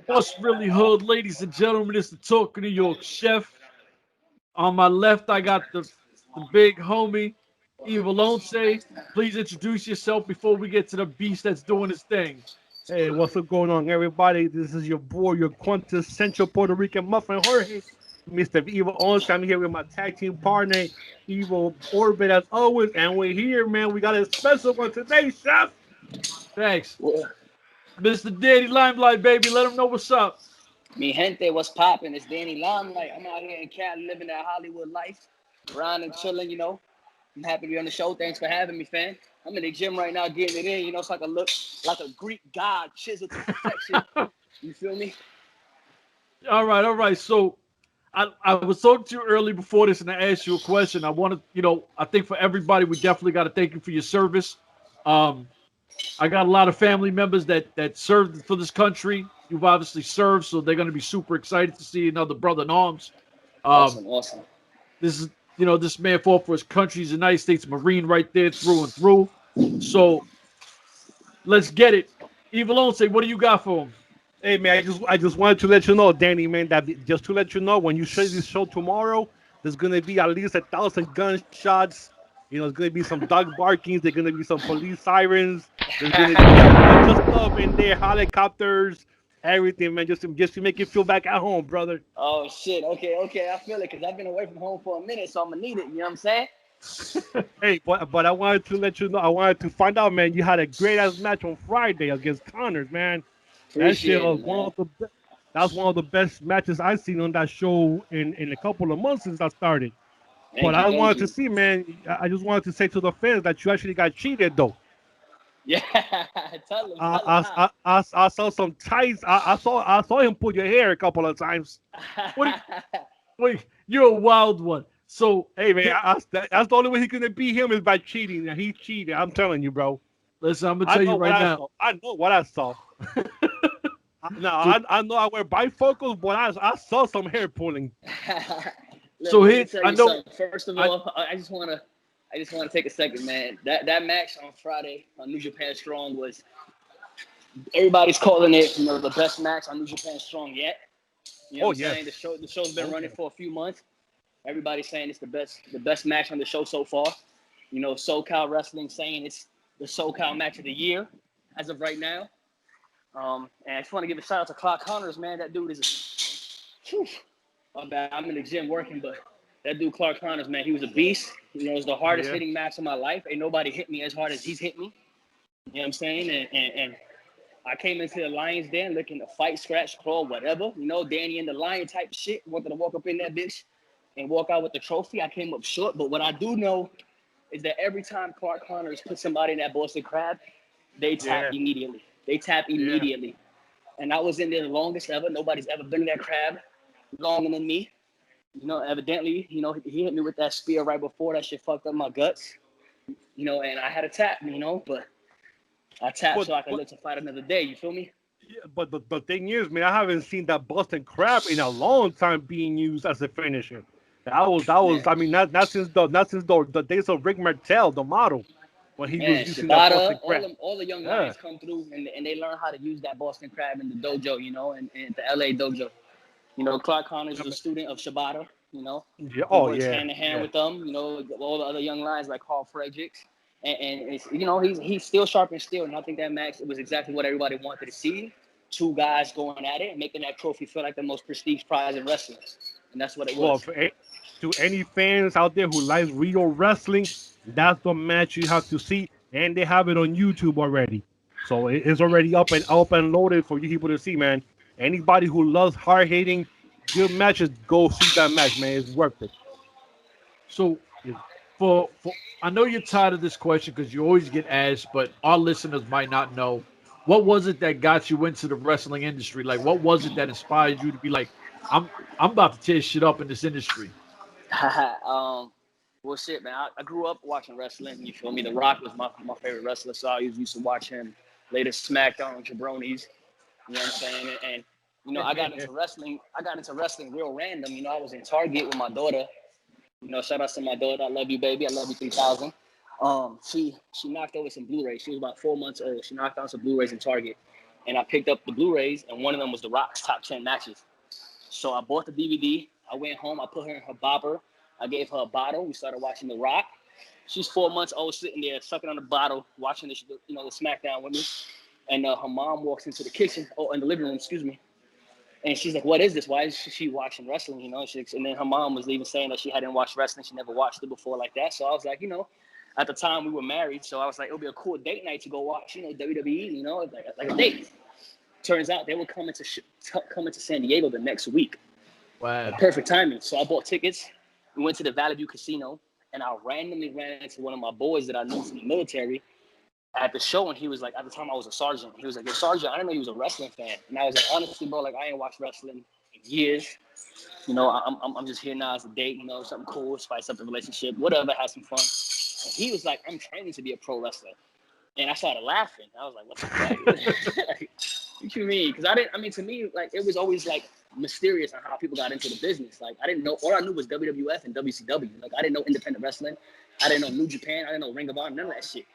What's really hood, ladies and gentlemen? It's the Talk of New York Chef. On my left, I got the big homie, Ivelisse. Please introduce yourself before we get to the beast that's doing his thing. Hey, what's up going on, everybody? This is your boy, your quintessential Puerto Rican muffin, Jorge, Mr. Evil Owens. I'm here with my tag team partner, Evil Orbit, as always, and we're here, man. We got a special one today, Chef. Thanks. Well, Mr. Daddy Limelight, baby. Let him know what's up. mi gente, what's poppin'? It's Danny Limelight. I'm out here in Cali living that Hollywood life, grinding, chilling. I'm happy to be on the show. Thanks for having me, fam. I'm in the gym right now getting it in. So I can look like a Greek god chiseled to perfection. You feel me? All right, all right. So I was talking to you early before this, and I asked you a question. I wanted, I think for everybody, we definitely got to thank you for your service. Um, I got a lot of family members that served for this country. You've obviously served, so they're going to be super excited to see another brother in arms. Awesome. This is, this man fought for his country. He's a United States Marine right there through and through. So let's get it. Evil say, what do you got for him? Hey, man, I just wanted to let you know, Danny, man, that just to let you know, when you show this show tomorrow, there's gonna be at least 1,000 gunshots. There's gonna be some dog barkings. There's gonna be some police sirens. There's gonna be a bunch of stuff in there, helicopters, everything, man, just to make you feel back at home, brother. Oh, shit. Okay. I feel it because I've been away from home for a minute, so I'm going to need it. You know what I'm saying? Hey, but I wanted to let you know, I wanted to find out, man, you had a great ass match on Friday against Connors, man. That shit Appreciate was it, one man. of the that's one of the best matches I've seen on that show in a couple of months since I started. But I Thank wanted to you. see, man. I just wanted to say to the fans that you actually got cheated, though. Yeah. Tell him I, how. I saw some ties. I saw him pull your hair a couple of times. What? Wait, you're a wild one. So, Hey, man, that's the only way he gonna beat him is by cheating. And he cheated. I'm telling you, bro. listen, I'm gonna I tell you know what right I now. saw. I know what I saw. Now So, I know I wear bifocals, but I saw some hair pulling. so Look, let me here, tell I you know. something. First of I all, I just wanna take a second, man. That match on Friday on New Japan Strong was everybody's calling it, the best match on New Japan Strong yet. You know Oh what I'm yes. saying? The show's been Oh running yes. for a few months. Everybody's saying it's the best match on the show so far. SoCal Wrestling saying it's the SoCal match of the year as of right now. And I just want to give a shout out to Clark Connors, man. That dude is whew, my bad. I'm in the gym working, but that dude Clark Connors, man, he was a beast. It was the hardest Yeah. hitting match of my life. Ain't nobody hit me as hard as he's hit me. You know what I'm saying? And I came into the Lions Den looking to fight, scratch, claw, whatever. Danny and the Lion type shit. Wanted to walk up in that bitch and walk out with the trophy. I came up short, but what I do know is that every time Clark Connors put somebody in that Boston Crab, they tap Yeah. immediately. They tap Yeah. immediately. And I was in there the longest ever. Nobody's ever been in that crab longer than me. Evidently, he hit me with that spear right before that shit fucked up my guts. And I had a tap, but I tapped But so I could but live to fight another day. You feel me? yeah, but the thing is, man, I haven't seen that Boston Crab in a long time being used as a finisher. That was. Man, I mean, not since the days of Rick Martel, the model, when he was man, using that Boston Shibata, Crab. all the young Yeah. lions come through and they learn how to use that Boston Crab in the dojo, and the LA dojo. Clark Connors I is a mean, student of Shibata, yeah. he Oh works yeah. hand in hand Yeah. with them, all the other young lions like Carl Fredericks. And it's, he's still sharp and still. And I think that match, it was exactly what everybody wanted to see. Two guys going at it and making that trophy feel like the most prestige prize in wrestling. And that's what it Well, was. to any fans out there who likes real wrestling, that's the match you have to see, and they have it on YouTube already. So it's already up and loaded for you people to see, man. Anybody who loves hard hitting, good matches, go see that match, man. It's worth it. so for I know you're tired of this question because you always get asked, but our listeners might not know. What was it that got you into the wrestling industry? Like, what was it that inspired you to be like, I'm I'm about to tear shit up in this industry? Well, shit, man. I grew up watching wrestling. You feel me? The Rock was my favorite wrestler, so I used to watch him. Later, SmackDown, Jabronis. You know what I'm saying? And I got into wrestling. I got into wrestling real random. I was in Target with my daughter. Shout out to my daughter. I love you, baby. I love you 3000. She knocked over some Blu-rays. She was about 4 months old. She knocked out some Blu-rays in Target. and I picked up the Blu-rays, and one of them was The Rock's top 10 matches. So I bought the DVD. I went home. I put her in her bobber. I gave her a bottle. We started watching The Rock. She's 4 months old, sitting there sucking on the bottle, watching the SmackDown with me. And her mom walks into the kitchen, in the living room, excuse me. And she's like, "What is this? Why is she watching wrestling?" You know, and then her mom was even saying that she hadn't watched wrestling. She never watched it before like that. So I was like, at the time we were married, so I was like, it'll be a cool date night to go watch, WWE, like a date. Turns out they were coming to San Diego the next week. Wow. Perfect timing. So I bought tickets. We went to the Valley View Casino, and I randomly ran into one of my boys that I knew from the military at the show, and he was like, at the time I was a sergeant. He was like, "Yo, Sergeant, I didn't know he was a wrestling fan." And I was like, "Honestly, bro, like I ain't watched wrestling in years. I'm just here now as a date, something cool, spice up the relationship, whatever, have some fun." And he was like, "I'm training to be a pro wrestler." And I started laughing. I was like, "What the fuck?" Like, what you mean? Because to me, like, it was always like mysterious on how people got into the business. Like, I didn't know, all I knew was WWF and WCW. Like, I didn't know independent wrestling. I didn't know New Japan. I didn't know Ring of Honor, none of that shit.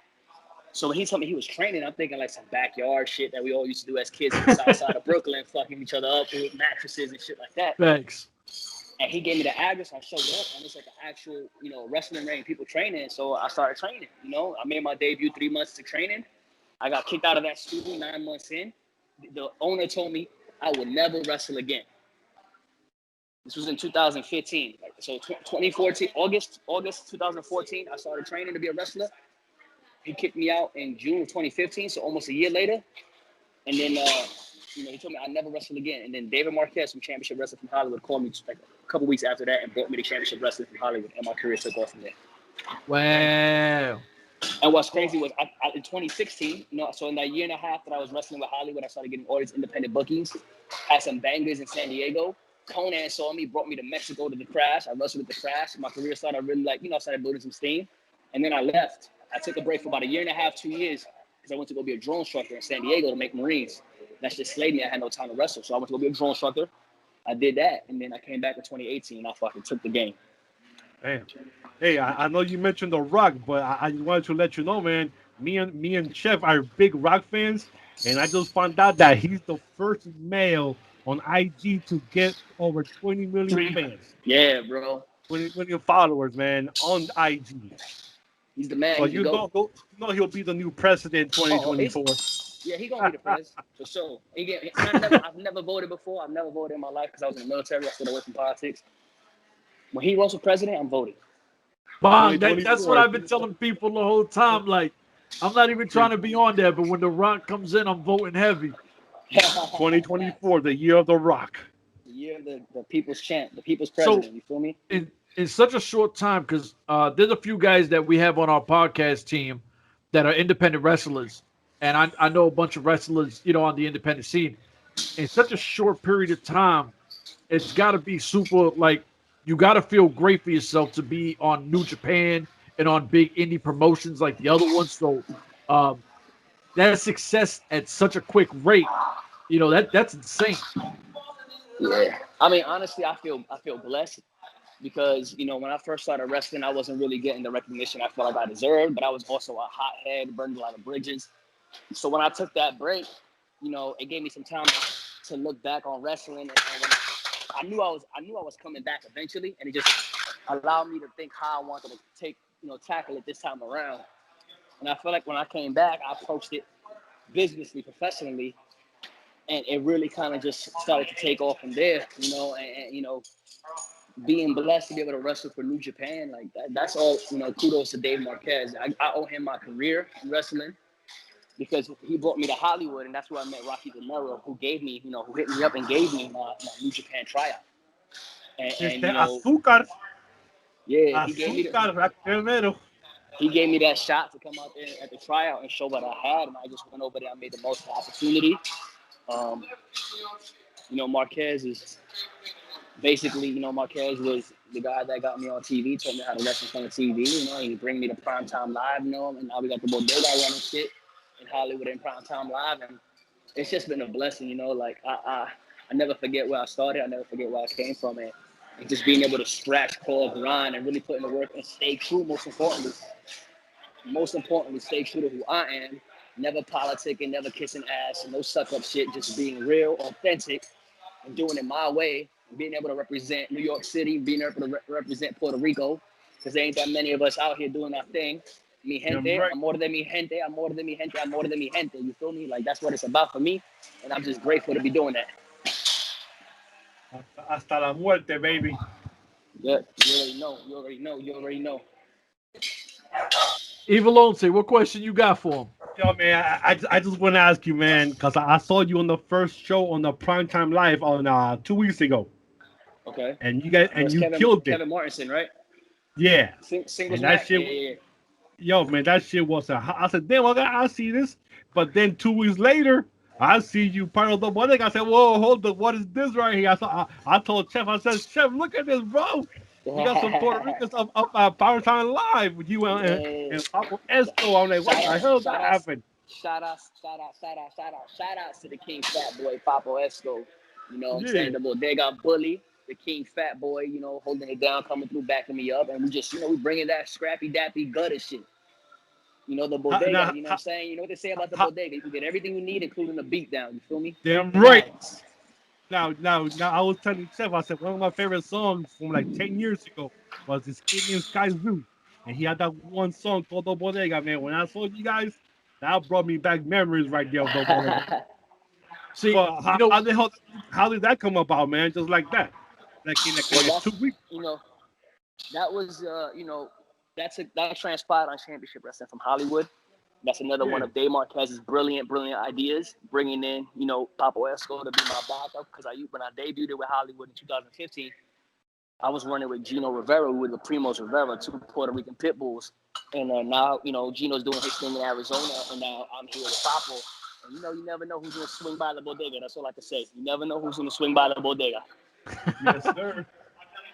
So when he told me he was training, I'm thinking like some backyard shit that we all used to do as kids in the south side of Brooklyn, fucking each other up with mattresses and shit like that. Thanks. And he gave me the address. I showed up, and it's like an actual, wrestling ring, people training. So I started training. I made my debut 3 months to training. I got kicked out of that studio 9 months in. The owner told me I would never wrestle again. This was in 2015. So 2014, August 2014, I started training to be a wrestler. He kicked me out in June of 2015, so almost a year later. And then, he told me I'd never wrestle again. And then David Marquez from Championship Wrestling from Hollywood called me like a couple weeks after that and brought me to Championship Wrestling from Hollywood, and my career took off from there. Wow. And what's crazy was in 2016, so in that year and a half that I was wrestling with Hollywood, I started getting all these independent bookings, had some bangers in San Diego. Conan saw me, brought me to Mexico to the Crash. I wrestled with the Crash. My career started really started building some steam. And then I left. I took a break for about a year and a half, 2 years, because I went to go be a drone instructor in San Diego to make Marines. That just slayed me. I had no time to wrestle. So I went to go be a drone instructor. I did that. And then I came back in 2018 and I fucking took the game. Damn. Hey, I know you mentioned The Rock, but I just wanted to let you know, man, me and Chef are big Rock fans. And I just found out that he's the first male on IG to get over 20 million fans. Yeah, bro. 20 million followers, man, on IG. He's the man. So you know he'll be the new president 2024. Yeah, he gonna be the president for sure. I've never voted before. I've never voted in my life because I was in the military. I stayed away from politics. When he runs for president, I'm voting. Bong, that's what I've been telling people the whole time. Like, I'm not even trying to be on there, but when The Rock comes in, I'm voting heavy. 2024, the year of The Rock. The year of the people's champ, the people's president. So, you feel me? In such a short time, because there's a few guys that we have on our podcast team that are independent wrestlers, and I know a bunch of wrestlers, on the independent scene. In such a short period of time, it's got to be super, like, you got to feel great for yourself to be on New Japan and on big indie promotions like the other ones. So that success at such a quick rate, that's insane. Yeah, I mean, honestly, I feel blessed because when I first started wrestling, I wasn't really getting the recognition I felt like I deserved, but I was also a hothead, burned a lot of bridges. So when I took that break, it gave me some time to look back on wrestling, and when I knew I was coming back eventually, and it just allowed me to think how I wanted to tackle it this time around. And I feel like when I came back, I approached it businessly, professionally, and it really kind of just started to take off from there, and being blessed to be able to wrestle for New Japan, like that's all, kudos to Dave Marquez. I owe him my career in wrestling because he brought me to Hollywood, and that's where I met Rocky Romero, who gave me, who hit me up and gave me my New Japan tryout. And azúcar. Yeah, he gave me that shot to come out there at the tryout and show what I had, and I just went over there. I made the most of the opportunity. Marquez is basically, Marquez was the guy that got me on TV, told me how to wrestle in front of TV. He bring me to Primetime Live, and now we got the Bodega running shit in Hollywood in Primetime Live, and it's just been a blessing. Like I never forget where I started. I never forget where I came from, and just being able to scratch, claw, grind, and really put in the work and stay true. Most importantly, stay true to who I am never politicking, never kissing ass, and no suck up shit. Just being real, authentic, and doing it my way. And being able to represent New York City, being able to represent Puerto Rico, because there ain't that many of us out here doing our thing. Mi gente, right. I'm more than mi gente, I'm more than mi gente, I'm more than mi gente. You feel me? Like that's what it's about for me, and I'm just grateful to be doing that. Hasta la muerte, baby. Yeah, you already know. You already know. You already know. Ivelisse, what question you got for him? Yo, man, I just want to ask you, man, because I saw you on the first show on the Primetime Live on 2 weeks ago. Okay. And you killed it. Kevin Martinson, right? Yeah. Singles and that match. shit, Yeah. yo, man, that shit was I said, damn, I see this. But then 2 weeks later, I see you part of the wedding. I said, whoa, hold up, what is this right here? I told Chef, I said, Chef, look at this, bro. We got some Puerto Ricans up at Primetime Live with you and Papo Esco. I'm like, what the hell that happened? Shout outs to the King Fatboy, Papo Esco. You know what I'm saying? The Bodega Bully, the King Fatboy, you know, holding it down, coming through, backing me up. And we just, you know, we bringing that scrappy, dappy, gutter shit. You know, the bodega, you know what I'm saying? You know what they say about the bodega? You can get everything you need, including the beat down. You feel me? Damn right. Now, I was telling Chef, I said, one of my favorite songs from like 10 years ago was this kid named Sky Zoo. And he had that one song called The Bodega, man. When I saw you guys, that brought me back memories right there of The Bodega. See, but how did that come about, man? Just like that. Like in 2 weeks. You know, that was, you know, that transpired on Championship Wrestling from Hollywood. That's another one of Dave Marquez's brilliant ideas, bringing in, you know, Papo Esco to be my backup. Because when I debuted with Hollywood in 2015, I was running with Gino Rivera, with the Primos Rivera, 2 Puerto Rican pit bulls. And now, you know, Gino's doing his thing in Arizona, and now I'm here with Papo. And, you know, you never know who's going to swing by the bodega. That's all I can say. You never know who's going to swing by the bodega. Yes, sir.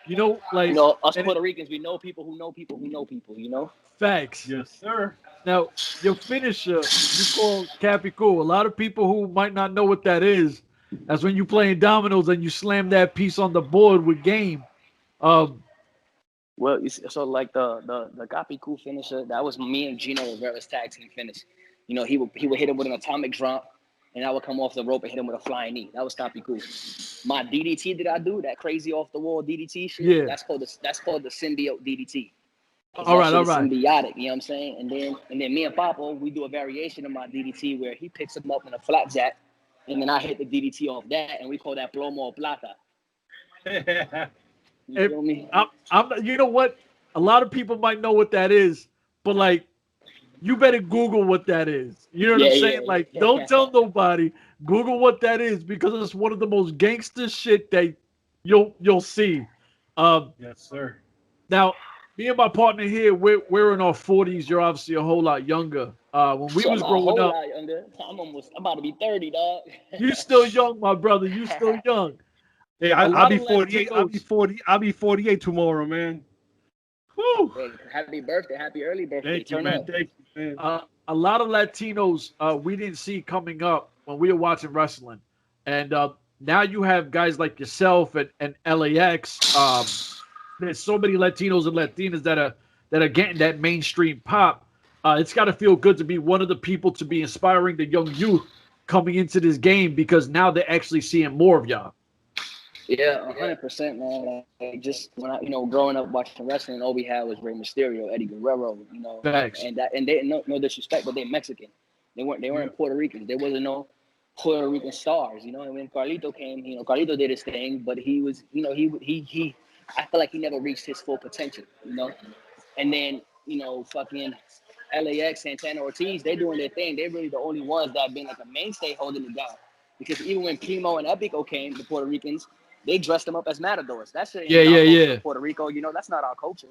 You know, like, you know, us Puerto Ricans, we know people who know people who know people, you know? Facts. Yes, sir. Now, your finisher, you call Capico. A lot of people who might not know what that is, that's when you playing dominoes and you slam that piece on the board with game. Well, you see, so like the Capico finisher, that was me and Gino Rivera's tag team finish. You know, he would hit him with an atomic drop, and I would come off the rope and hit him with a flying knee. That was Capico. My DDT that I do, that crazy off the wall DDT shit, yeah, that's called the symbiote DDT. All right. Symbiotic, you know what I'm saying? And then me and Papo, we do a variation of my DDT where he picks him up in a flapjack, and then I hit the DDT off that, and we call that plomo plata. You feel me? You know what? A lot of people might know what that is, but like, you better Google what that is. You know what I'm saying? Like, don't tell nobody. Google what that is, because it's one of the most gangster shit that you'll see. Yes, sir. Now, me and my partner here, we're in our 40s. You're obviously a whole lot younger. When we was growing up, I'm about to be 30, dog. You still young, my brother. You still young. Hey, I'll be 48. I'll be 48 tomorrow, man. Woo. Hey, happy birthday, happy early birthday. Thank you, man. Thank you, man. A lot of Latinos we didn't see coming up when we were watching wrestling, and now you have guys like yourself and LAX. There's so many Latinos and Latinas that are getting that mainstream pop. It's got to feel good to be one of the people to be inspiring the young youth coming into this game, because now they're actually seeing more of y'all. Yeah, 100%, man. Like, just when I, you know, growing up watching wrestling, all we had was Rey Mysterio, Eddie Guerrero, you know, Facts. and they no disrespect, but they're Mexican. They weren't Puerto Ricans. There wasn't no Puerto Rican stars, you know. And when Carlito came, you know, Carlito did his thing, but he was, you know, he I feel like he never reached his full potential, you know. And then, you know, fucking LAX, Santana Ortiz, they doing their thing. They're really the only ones that have been like a mainstay holding it down. Because even when Primo and Epico came, the Puerto Ricans, they dressed them up as matadors. That shit ain't Puerto Rico, you know, that's not our culture.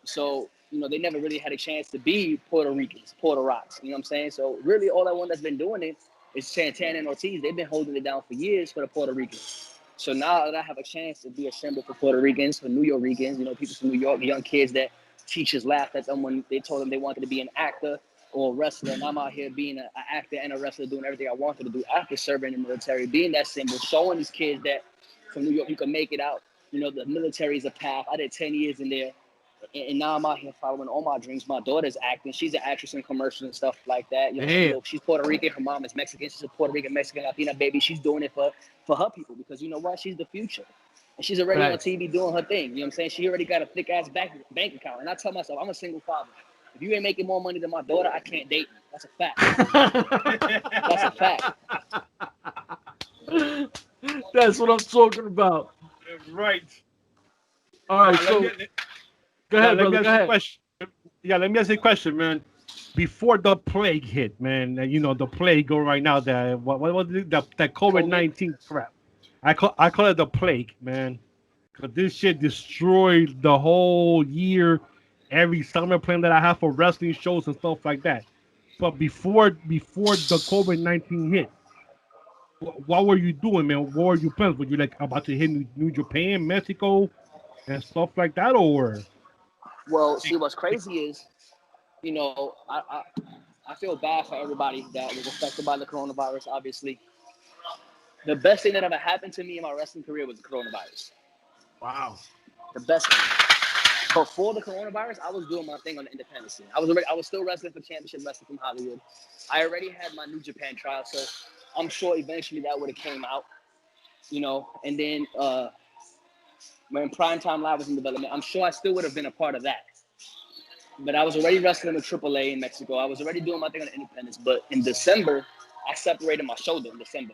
So, you know, they never really had a chance to be Puerto Ricans, Puerto Rocks, you know what I'm saying? So really all that one that's been doing it is Santana and Ortiz. They've been holding it down for years for the Puerto Ricans. So now that I have a chance to be a symbol for Puerto Ricans, for New Yorkers, you know, people from New York, young kids that teachers laughed at them when they told them they wanted to be an actor or a wrestler, and I'm out here being an actor and a wrestler, doing everything I wanted to do after serving in the military, being that symbol, showing these kids that from New York you can make it out. You know, the military is a path. I did 10 years in there. And now I'm out here following all my dreams. My daughter's acting. She's an actress in commercials and stuff like that. Look, she's Puerto Rican. Her mom is Mexican. She's a Puerto Rican, Mexican, Latina baby. She's doing it for her people because you know what? She's the future. And she's already on TV doing her thing. You know what I'm saying? She already got a thick-ass bank account. And I tell myself, I'm a single father. If you ain't making more money than my daughter, I can't date you. That's a fact. That's a fact. That's what I'm talking about. Right. All right, so go ahead, brother. Go ahead. Let me ask you a question, man. Before the plague hit, man, you know the plague go right now. What was it? That COVID-19 crap. I call it the plague, man. Cause this shit destroyed the whole year, every summer plan that I have for wrestling shows and stuff like that. But before the COVID-19 hit, what were you doing, man? What were your plans? Were you like about to hit New Japan, Mexico, and stuff like that, or? Well, see, what's crazy is, you know, I feel bad for everybody that was affected by the coronavirus. Obviously, the best thing that ever happened to me in my wrestling career was the coronavirus. Wow. The best thing. Before the coronavirus, I was doing my thing on the independent scene. I was still wrestling for championship wrestling from Hollywood. I already had my New Japan trial, so I'm sure eventually that would have came out, you know. And then when Primetime Live was in development, I'm sure I still would have been a part of that. But I was already wrestling with AAA in Mexico. I was already doing my thing on the independents. But in December, I separated my shoulder in December.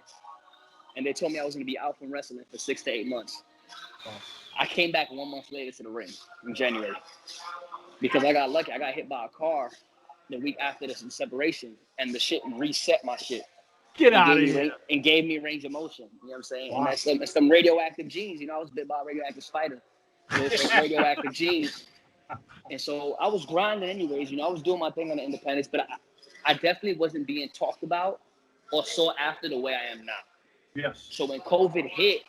And they told me I was going to be out from wrestling for 6 to 8 months. I came back 1 month later to the ring in January because I got lucky. I got hit by a car the week after this separation, and the shit reset my shit. Get out of here. And gave me range of motion. You know what I'm saying? Wow. And that's some radioactive genes. You know, I was bit by a radioactive spider with radioactive genes. And so I was grinding anyways. You know, I was doing my thing on the independents, but I definitely wasn't being talked about or sought after the way I am now. Yes. So when COVID hit,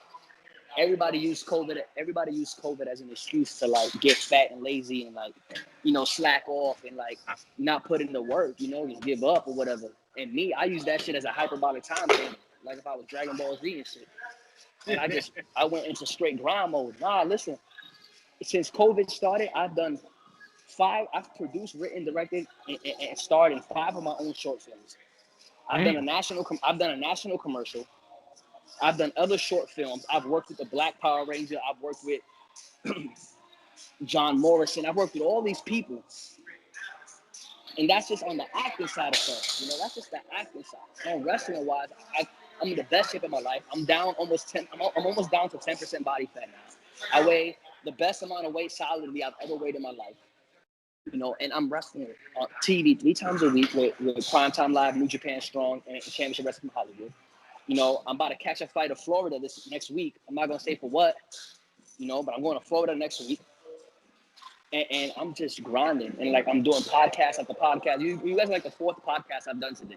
everybody used COVID as an excuse to like get fat and lazy and like, you know, slack off and like not put in the work, you know, just give up or whatever. And me, I use that shit as a hyperbolic time saver, like if I was Dragon Ball Z and shit. And I went into straight grind mode. Nah, listen, since COVID started, I've produced, written, directed, and starred in 5 of my own short films. I've done a national commercial. I've done other short films. I've worked with the Black Power Ranger. I've worked with John Morrison. I've worked with all these people. And that's just on the acting side of things. You know, that's just the acting side. On wrestling wise, I'm in the best shape of my life. I'm down almost 10. I'm almost down to 10% body fat now. I weigh the best amount of weight solidly I've ever weighed in my life. You know, and I'm wrestling on TV 3 times a week with Primetime Live, New Japan Strong, and Championship Wrestling from Hollywood. You know, I'm about to catch a flight to Florida this next week. I'm not going to say for what, you know, but I'm going to Florida next week. And I'm just grinding. And, like, I'm doing podcast after podcast. You guys are, like, the 4th podcast I've done today.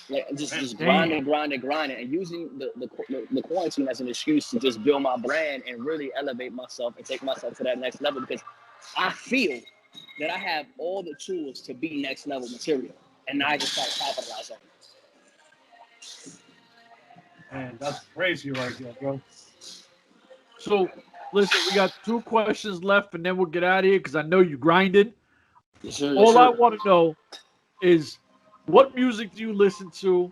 Like, just grinding, and using the quarantine as an excuse to just build my brand and really elevate myself and take myself to that next level because I feel that I have all the tools to be next level material. And now I just try to capitalize on it. Man, that's crazy right there, bro. So, listen, we got 2 questions left, and then we'll get out of here because I know you grinded. All I want to know is what music do you listen to?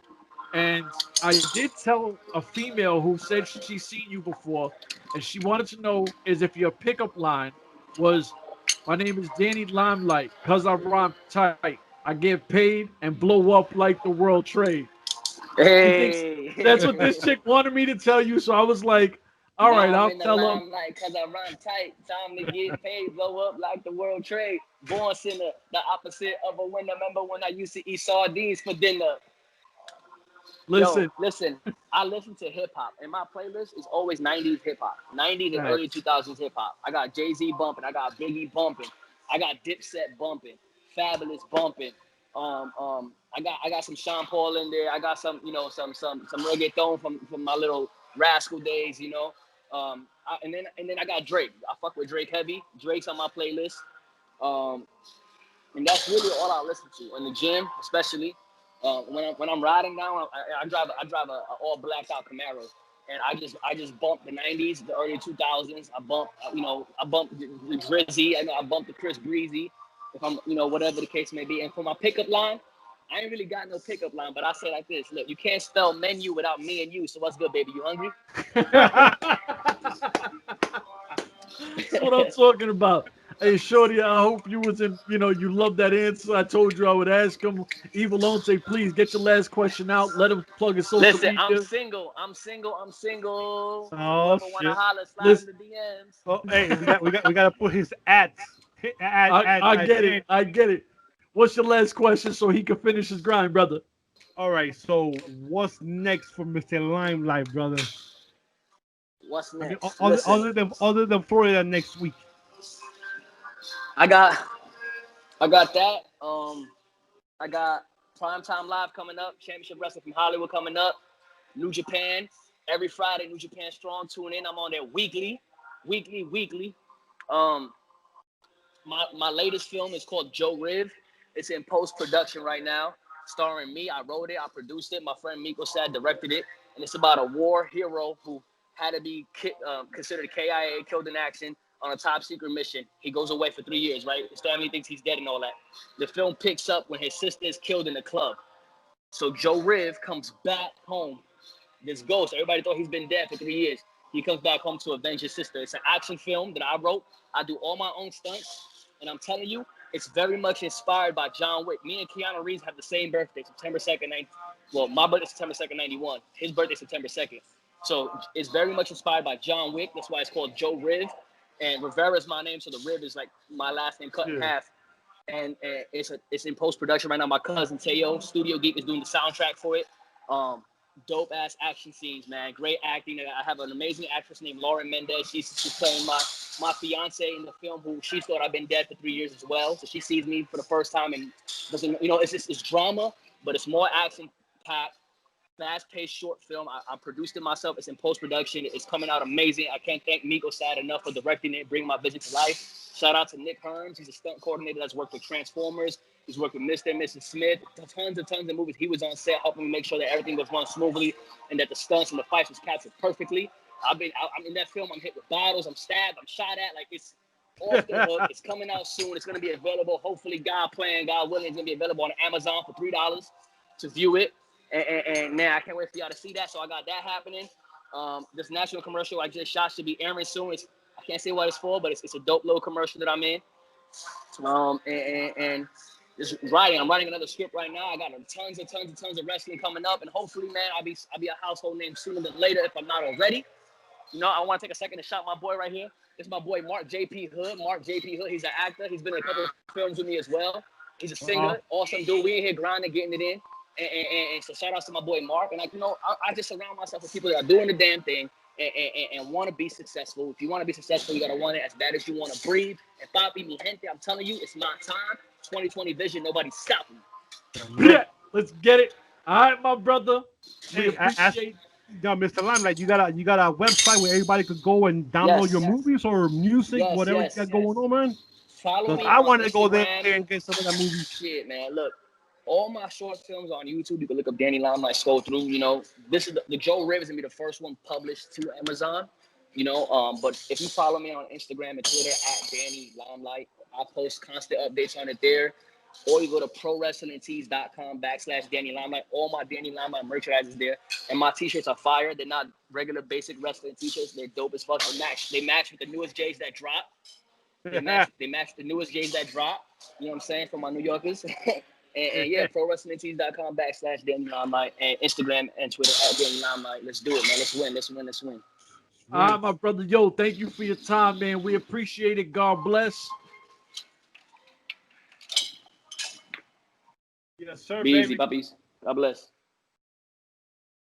And I did tell a female who said she's seen you before, and she wanted to know is if your pickup line was, "My name is Danny Limelight, cause I rhyme tight. I get paid and blow up like the world trade." Hey, that's what this chick wanted me to tell you. So I was like, all right, I'll tell him. Like, cause I run tight, time to get paid, blow up like the world trade. Born sinner, the opposite of a winner. Remember when I used to eat sardines for dinner? Listen, I listen to hip hop, and my playlist is always 90s hip hop, 90s and early 2000s hip hop. I got Jay-Z bumping, I got Biggie bumping, I got Dipset bumping, Fabulous bumping. I got some Sean Paul in there. I got some, you know, some reggaeton from my little Rascal days, you know. And then I got Drake. I fuck with Drake heavy. Drake's on my playlist. And that's really all I listen to in the gym, especially when I'm riding now. I drive a all blacked out Camaro. And I just bumped the 90s, the early 2000s. I bumped the Drizzy. I bumped the Chris Breezy, if I'm, whatever the case may be. And for my pickup line, I ain't really got no pickup line, but I say like this: look, you can't spell menu without me and you. So what's good, baby? You hungry? That's what I'm talking about. Hey, Shorty, I hope you was in, you love that answer. I told you I would ask him. Evilonte, please get your last question out. Let him plug his social Listen, media. I'm single. Oh Whoever wanna shit! holler, slide Listen. in the DMs. Oh, hey, we got to put his ads. I get it. I get it. What's your last question so he can finish his grind, brother? All right. So what's next for Mr. Limelight, brother? What's I mean, next? Listen, other than Florida next week. I got that. I got Primetime Live coming up. Championship Wrestling from Hollywood coming up. New Japan every Friday. New Japan Strong. Tune in. I'm on there weekly. My latest film is called Joe Riv. It's in post-production right now, starring me. I wrote it, I produced it. My friend Miko Sad directed it, and it's about a war hero who had to be considered KIA, killed in action, on a top secret mission. He goes away for 3 years, right? His family thinks he's dead and all that. The film picks up when his sister is killed in the club. So Joe Riv comes back home. This ghost, everybody thought he's been dead for 3 years. He comes back home to avenge his sister. It's an action film that I wrote. I do all my own stunts. And I'm telling you, it's very much inspired by John Wick. Me and Keanu Reeves have the same birthday, September 2nd. Well, my birthday is September 2nd, 91. His birthday is September 2nd. So it's very much inspired by John Wick. That's why it's called Joe Riv. And Rivera is my name, so the Riv is like my last name cut in half. And it's in post-production right now. My cousin Teo, Studio Geek, is doing the soundtrack for it. Dope ass action scenes, man. Great acting. I have an amazing actress named Lauren Mendez. She's playing my fiance in the film, who she thought I've been dead for 3 years as well. So she sees me for the first time and doesn't, it's drama, but it's more action packed, fast-paced short film. I produced it myself. It's in post-production. It's coming out amazing. I can't thank Miko Sad enough for directing it, bringing my vision to life. Shout out to Nick Herms. He's a stunt coordinator that's worked with Transformers. He's worked with Mr. and Mrs. Smith. Tons of movies. He was on set helping me make sure that everything was run smoothly and that the stunts and the fights was captured perfectly. I'm in that film. I'm hit with bottles. I'm stabbed. I'm shot at. Like, it's off the hook. It's coming out soon. It's going to be available. Hopefully, God willing, it's going to be available on Amazon for $3 to view it. And man, I can't wait for y'all to see that. So I got that happening. This national commercial I just shot should be airing soon. I can't say what it's for, but it's a dope little commercial that I'm in. And just writing. I'm writing another script right now. I got tons of wrestling coming up, and hopefully, man, I'll be a household name sooner than later if I'm not already. I want to take a second to shout my boy right here. This is my boy Mark JP Hood. He's an actor. He's been in a couple of films with me as well. He's a singer, awesome dude. We in here grinding, getting it in. And so shout out to my boy Mark. And I just surround myself with people that are doing the damn thing and want to be successful. If you want to be successful, you gotta want it as bad as you want to breathe. And Papi, mi gente, I'm telling you, it's my time. 2020 vision, nobody's stopping me. Yeah, let's get it. All right, my brother. We appreciate. Mr. Limelight, you got a website where everybody could go and download your movies or music, whatever you got going on, man. Follow me. I want to Instagram. go there and get some of that movie. Shit, man. Look, all my short films on YouTube. You can look up Danny Limelight, scroll through. This is the Joe Riv is gonna be the first one published to Amazon. But if you follow me on Instagram and Twitter at Danny Limelight, I post constant updates on it there. Or you go to prowrestlingtees.com/Danny Limelight. All my Danny Limelight merchandise is there. And my t-shirts are fire. They're not regular basic wrestling t-shirts. They're dope as fuck. They match with the newest J's that drop. They match the newest J's that drop. You know what I'm saying? For my New Yorkers. and yeah, prowrestlingtees.com/Danny Limelight. And Instagram and Twitter at Danny Limelight. Let's do it, man. Let's win. All right, my brother. Yo, thank you for your time, man. We appreciate it. God bless. Yes, sir. Be easy, puppies. God bless.